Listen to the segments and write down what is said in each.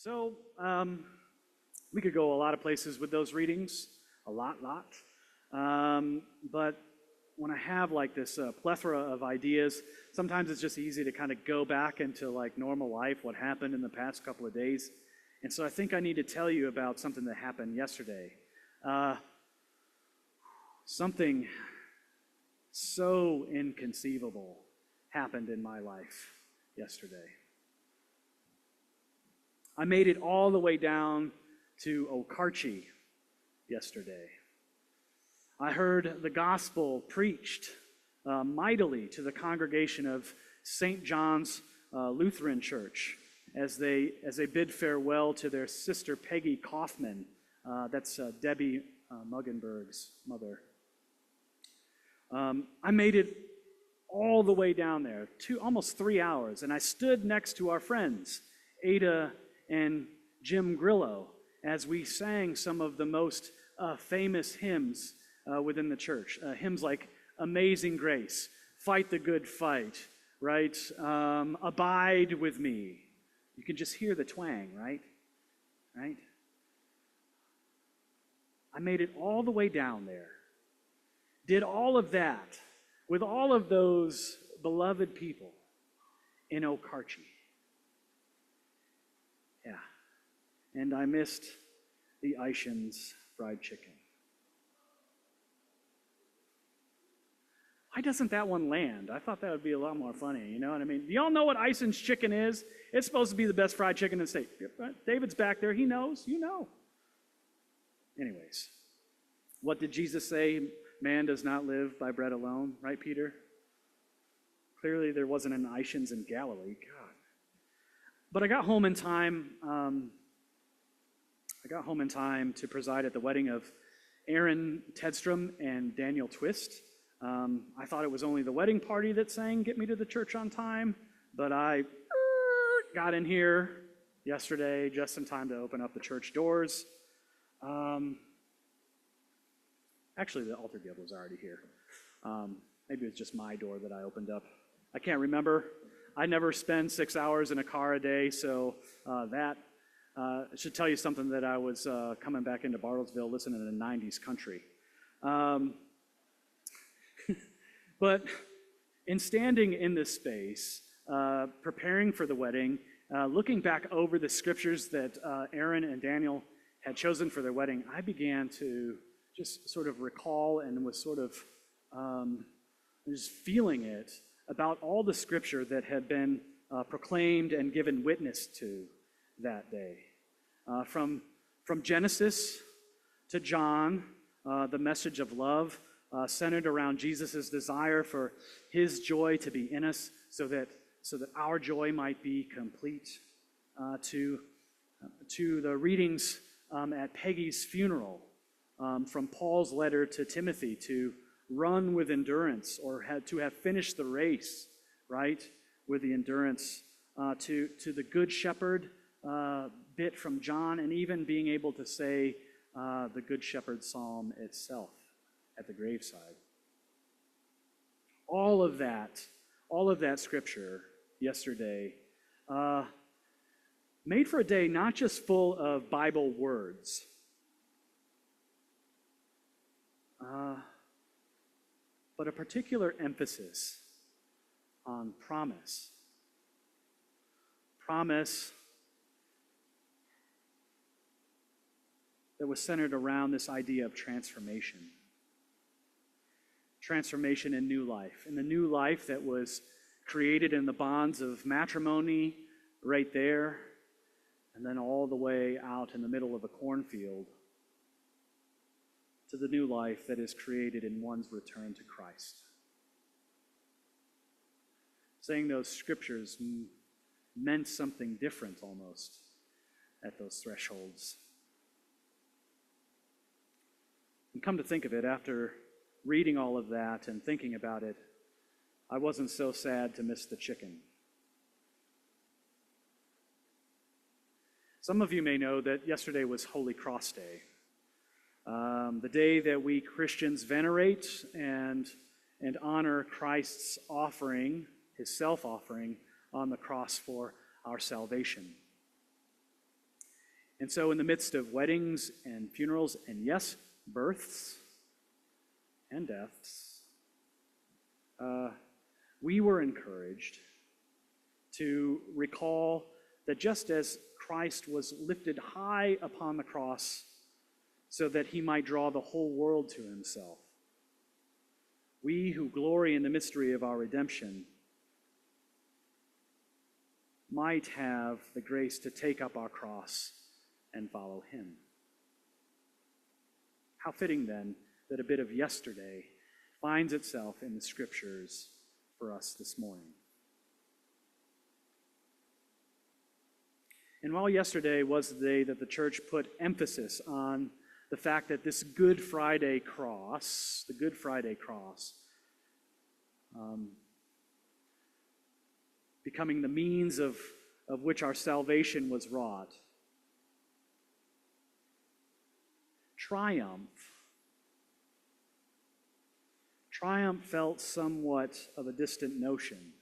So, we could go a lot of places with those readings, a lot. But when I have like this plethora of ideas, sometimes it's just easy to kind of go back into like normal life, what happened in the past couple of days. And so I think I need to tell you about something that happened yesterday. Something so inconceivable happened in my life yesterday. I made it all the way down to OK yesterday. I heard the gospel preached mightily to the congregation of St. John's Lutheran Church as they bid farewell to their sister Peggy Kaufman. That's Debbie Muggenberg's mother. I made it all the way down there, almost 3 hours, and I stood next to our friends, Ada and Jim Grillo, as we sang some of the most famous hymns within the church. Hymns like Amazing Grace, Fight the Good Fight, right? Abide with Me. You can just hear the twang, right? Right? I made it all the way down there. Did all of that with all of those beloved people in OK. Yeah. And I missed the Ishins fried chicken. Why doesn't that one land? I thought that would be a lot more funny, you know what I mean? Do y'all know what Ison's chicken is? It's supposed to be the best fried chicken in the state. David's back there, he knows, you know. Anyways, what did Jesus say? Man does not live by bread alone, right, Peter? Clearly there wasn't an Ishins in Galilee, God. But I got home in time. To preside at the wedding of Aaron Tedstrom and Daniel Twist. I thought it was only the wedding party that sang "Get Me to the Church on Time," but I got in here yesterday just in time to open up the church doors. Actually, the altar guild was already here. Maybe it was just my door that I opened up. I can't remember. I never spend 6 hours in a car a day, so that should tell you something that I was coming back into Bartlesville listening to the 90s country. But in standing in this space, preparing for the wedding, looking back over the scriptures that Aaron and Daniel had chosen for their wedding, I began to just sort of recall and was sort of just feeling it about all the scripture that had been proclaimed and given witness to that day. From Genesis to John, the message of love centered around Jesus' desire for his joy to be in us so that our joy might be complete, to the readings at Peggy's funeral, from Paul's letter to Timothy to run with endurance or to have finished the race, right, with the endurance, to the Good Shepherd bit from John, and even being able to say the Good Shepherd psalm itself at the graveside. All of that scripture yesterday made for a day not just full of Bible words, but a particular emphasis on promise. Promise that was centered around this idea of transformation. Transformation in new life. In the new life that was created in the bonds of matrimony right there, and then all the way out in the middle of a cornfield to the new life that is created in one's return to Christ. Saying those scriptures meant something different almost at those thresholds. And come to think of it, after reading all of that and thinking about it, I wasn't so sad to miss the chicken. Some of you may know that yesterday was Holy Cross Day, the day that we Christians venerate and honor Christ's offering, his self-offering on the cross for our salvation. And so in the midst of weddings and funerals, and yes, births and deaths, we were encouraged to recall that just as Christ was lifted high upon the cross so that he might draw the whole world to himself, we who glory in the mystery of our redemption might have the grace to take up our cross and follow him. How fitting, then, that a bit of yesterday finds itself in the Scriptures for us this morning. And while yesterday was the day that the church put emphasis on the fact that this Good Friday cross, becoming the means of which our salvation was wrought, Triumph felt somewhat of a distant notion,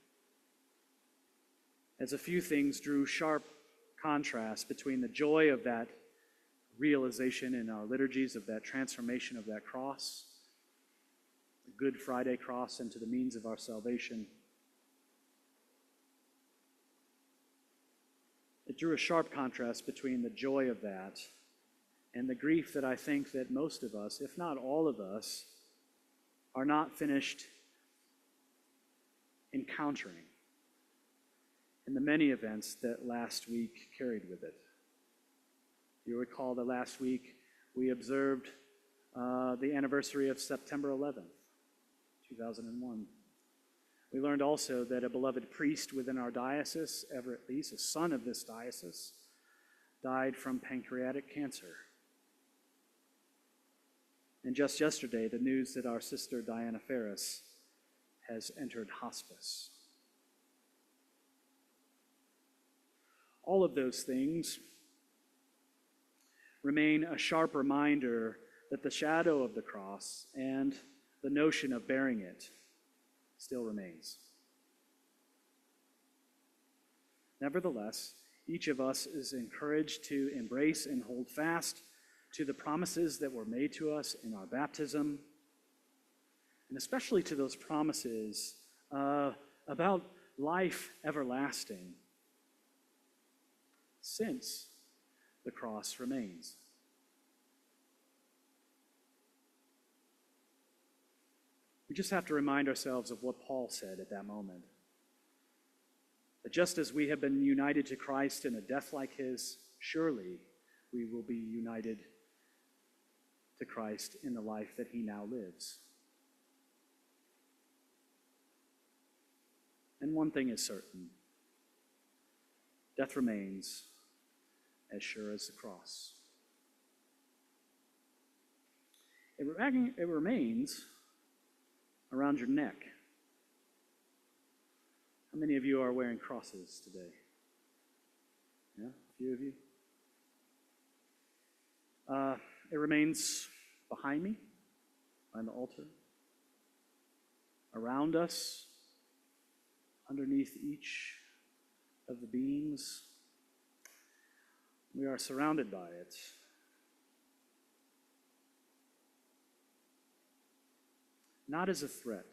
as a few things drew sharp contrast between the joy of that realization in our liturgies of that transformation of that cross, the Good Friday cross, into the means of our salvation. It drew a sharp contrast between the joy of that and the grief that I think that most of us, if not all of us, are not finished encountering in the many events that last week carried with it. You recall that last week we observed the anniversary of September 11th, 2001. We learned also that a beloved priest within our diocese, Everett Lease, a son of this diocese, died from pancreatic cancer. And just yesterday, the news that our sister Diana Phares has entered hospice. All of those things remain a sharp reminder that the shadow of the cross and the notion of bearing it still remains. Nevertheless, each of us is encouraged to embrace and hold fast to the promises that were made to us in our baptism, and especially to those promises about life everlasting, since the cross remains. We just have to remind ourselves of what Paul said at that moment. That just as we have been united to Christ in a death like his, surely we will be united to Christ in the life that he now lives. And one thing is certain: death remains as sure as the cross. It remains around your neck. How many of you are wearing crosses today? Yeah, a few of you. It remains behind me, on the altar, around us, underneath each of the beams. We are surrounded by it. Not as a threat,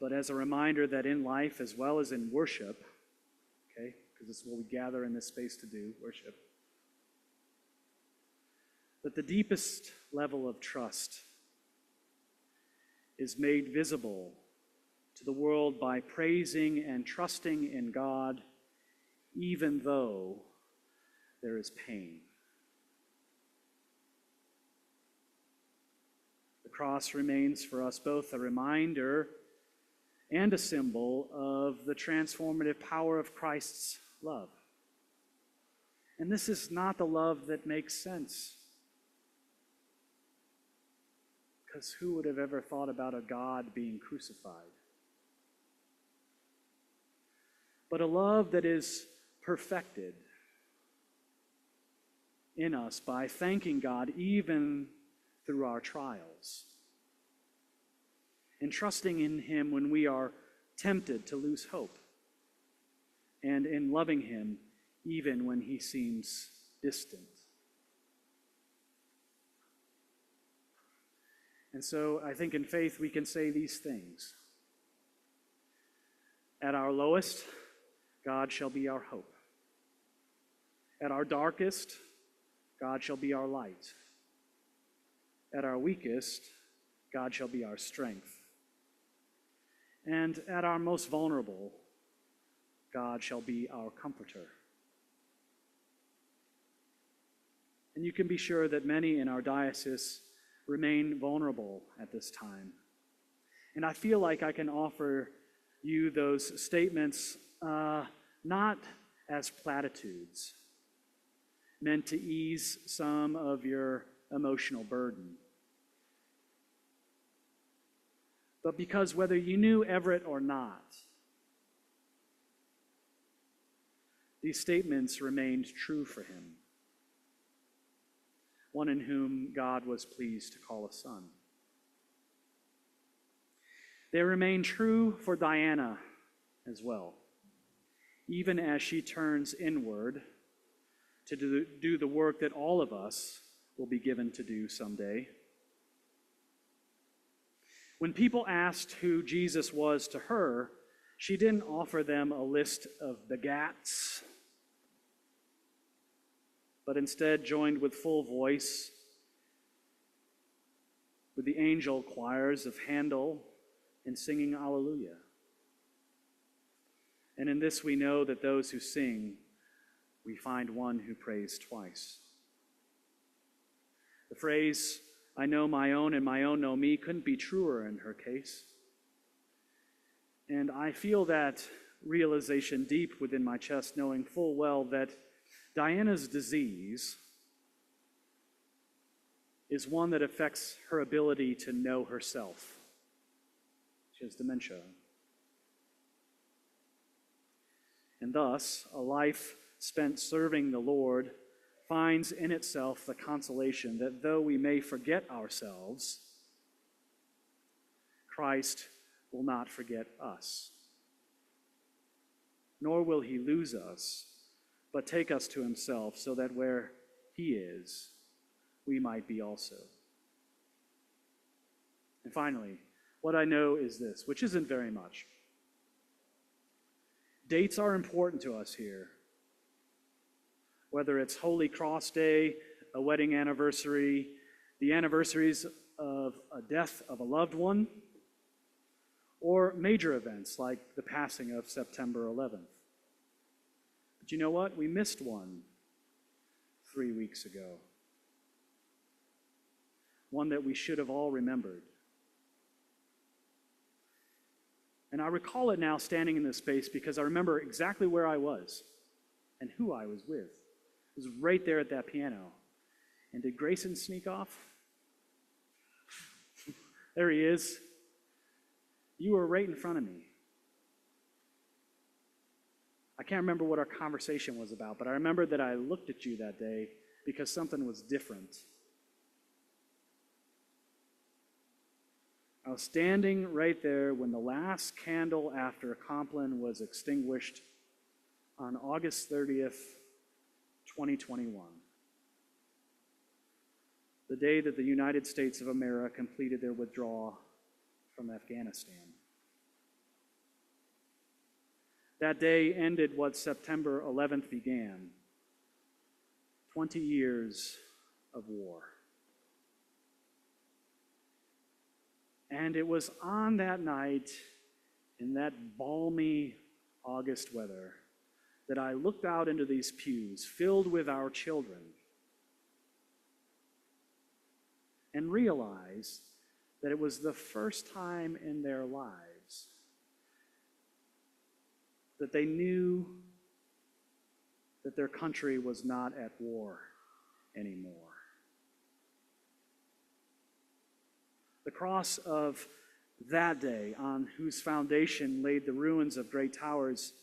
but as a reminder that in life as well as in worship, okay, because it's what we gather in this space to do, worship, that the deepest level of trust is made visible to the world by praising and trusting in God, even though there is pain. The cross remains for us both a reminder and a symbol of the transformative power of Christ's love. And this is not the love that makes sense. Because who would have ever thought about a God being crucified? But a love that is perfected in us by thanking God even through our trials, and trusting in him when we are tempted to lose hope, and in loving him even when he seems distant. And so I think in faith we can say these things. At our lowest, God shall be our hope. At our darkest, God shall be our light. At our weakest, God shall be our strength. And at our most vulnerable, God shall be our comforter. And you can be sure that many in our diocese remain vulnerable at this time. And I feel like I can offer you those statements not as platitudes, meant to ease some of your emotional burden, but because whether you knew Everett or not, these statements remained true for him, one in whom God was pleased to call a son. They remain true for Diana as well, even as she turns inward to do the work that all of us will be given to do someday. When people asked who Jesus was to her, she didn't offer them a list of begats, but instead joined with full voice with the angel choirs of Handel in singing Alleluia. And in this we know that those who sing, we find one who prays twice. The phrase, "I know my own and my own know me," couldn't be truer in her case. And I feel that realization deep within my chest, knowing full well that Diana's disease is one that affects her ability to know herself. She has dementia. And thus, a life spent serving the Lord finds in itself the consolation that though we may forget ourselves, Christ will not forget us. Nor will he lose us, but take us to himself so that where he is, we might be also. And finally, what I know is this, which isn't very much. Dates are important to us here. Whether it's Holy Cross Day, a wedding anniversary, the anniversaries of a death of a loved one, or major events like the passing of September 11th. But you know what? We missed one 3 weeks ago. One that we should have all remembered. And I recall it now standing in this space because I remember exactly where I was and who I was with. It was right there at that piano. And did Grayson sneak off? There he is. You were right in front of me. I can't remember what our conversation was about, but I remember that I looked at you that day because something was different. I was standing right there when the last candle after Compline was extinguished on August 30th, 2021. The day that the United States of America completed their withdrawal from Afghanistan. That day ended what September 11th began. 20 years of war. And it was on that night, in that balmy August weather, that I looked out into these pews filled with our children and realized that it was the first time in their lives that they knew that their country was not at war anymore. The cross of that day, on whose foundation laid the ruins of great towers,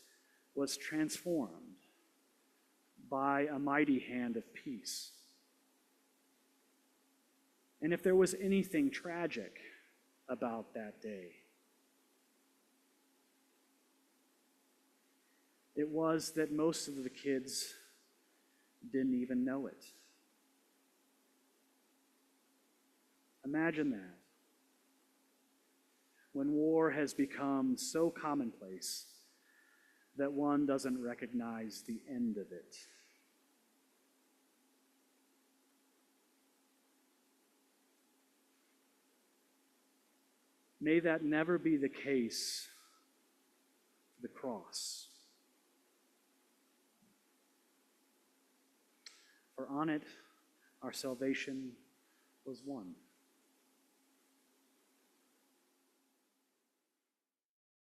was transformed by a mighty hand of peace. And if there was anything tragic about that day, it was that most of the kids didn't even know it. Imagine that. When war has become so commonplace that one doesn't recognize the end of it. May that never be the case for the cross. For on it, our salvation was won.